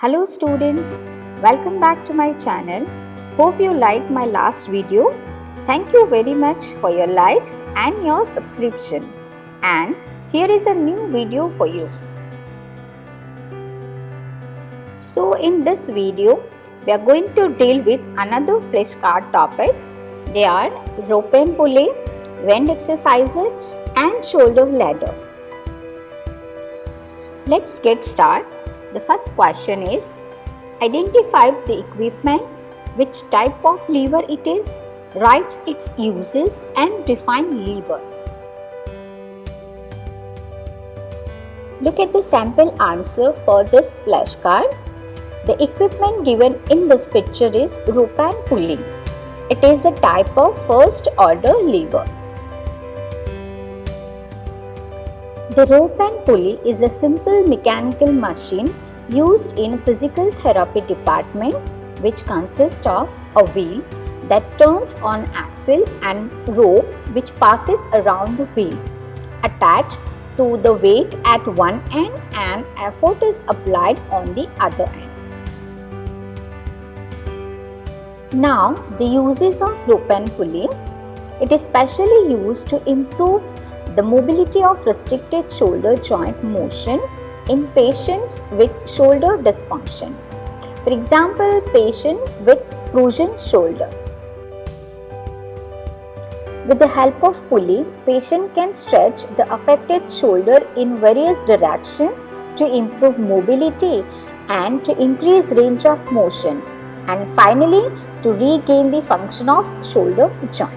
Hello students, welcome back to my channel. Hope you liked my last video. Thank you very much for your likes and your subscription. And here is a new video for you. So in this video, we are going to deal with another flashcard topics. They are rope and pulley, wind exerciser and shoulder ladder. Let's get started. The first question is, identify the equipment, which type of lever it is, write its uses and define lever. Look at the sample answer for this flashcard. The equipment given in this picture is rope and pulley. It is a type of first order lever. The rope and pulley is a simple mechanical machine used in physical therapy department, which consists of a wheel that turns on axle and rope which passes around the wheel. Attached to the weight at one end and effort is applied on the other end. Now, the uses of rope and pulley. It is specially used to improve the mobility of restricted shoulder joint motion in patients with shoulder dysfunction. For example, patient with frozen shoulder. With the help of pulley, patient can stretch the affected shoulder in various directions to improve mobility and to increase range of motion, and finally to regain the function of shoulder joint.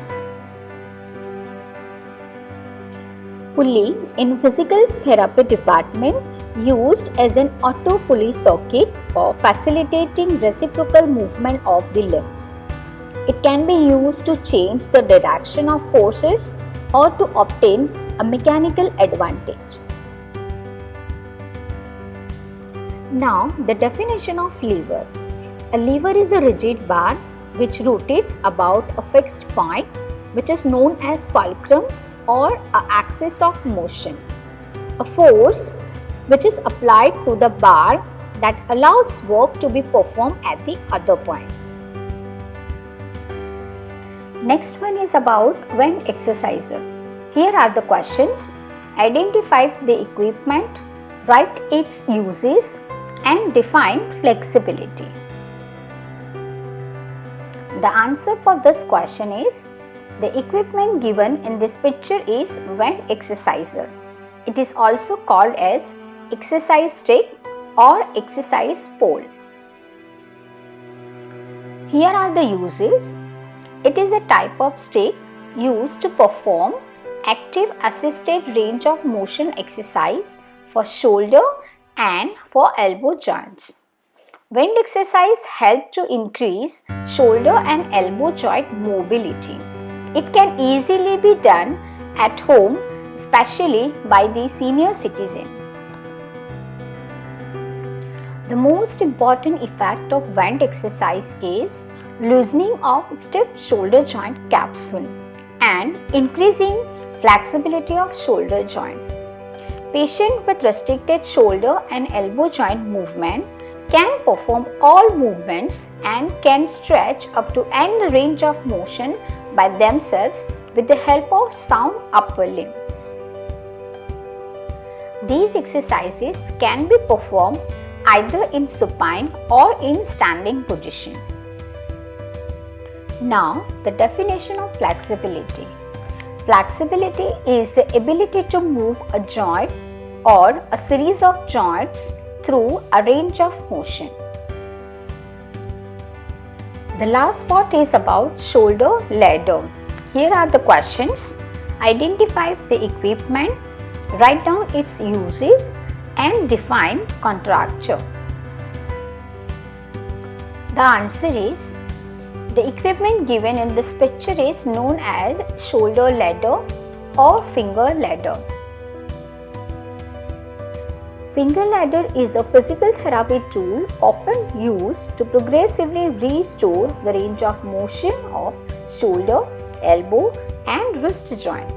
Pulley in physical therapy department used as an auto pulley socket for facilitating reciprocal movement of the limbs. It can be used to change the direction of forces or to obtain a mechanical advantage. Now, the definition of lever. A lever is a rigid bar which rotates about a fixed point, which is known as fulcrum or an axis of motion. A force which is applied to the bar that allows work to be performed at the other point. Next one is about wind exerciser. Here are the questions. Identify the equipment, write its uses and define flexibility. The answer for this question is, the equipment given in this picture is wind exerciser. It is also called as exercise stick or exercise pole. Here are the uses. It is a type of stick used to perform active assisted range of motion exercise for shoulder and for elbow joints. Wind exercise helps to increase shoulder and elbow joint mobility. It can easily be done at home, especially by the senior citizen. The most important effect of wind exercise is loosening of stiff shoulder joint capsule and increasing flexibility of shoulder joint. Patients with restricted shoulder and elbow joint movement can perform all movements and can stretch up to any range of motion by themselves with the help of sound upper limb. These exercises can be performed either in supine or in standing position. Now, the definition of flexibility. Flexibility is the ability to move a joint or a series of joints through a range of motion. The last part is about shoulder ladder. Here are the questions. Identify the equipment, write down its uses and define contracture. The answer is, the equipment given in this picture is known as shoulder ladder or finger ladder. Finger ladder is a physical therapy tool often used to progressively restore the range of motion of shoulder, elbow and wrist joint.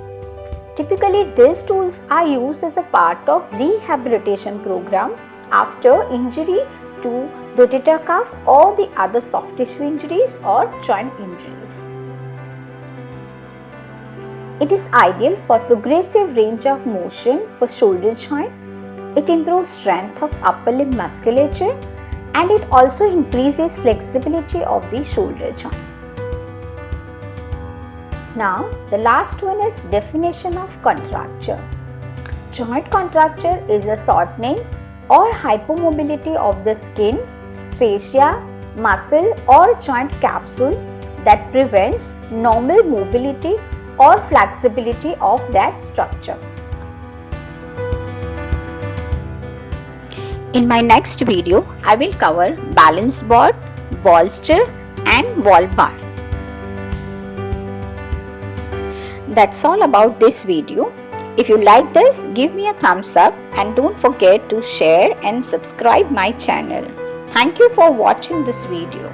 Typically, these tools are used as a part of rehabilitation program after injury to rotator cuff or the other soft tissue injuries or joint injuries. It is ideal for progressive range of motion for shoulder joint. It improves strength of upper limb musculature and it also increases flexibility of the shoulder joint. Now, the last one is definition of contracture. Joint contracture is a shortening or hypomobility of the skin, fascia, muscle or joint capsule that prevents normal mobility or flexibility of that structure. In my next video, I will cover balance board, bolster and wall bar. That's all about this video. If you like this, give me a thumbs up and don't forget to share and subscribe my channel. Thank you for watching this video.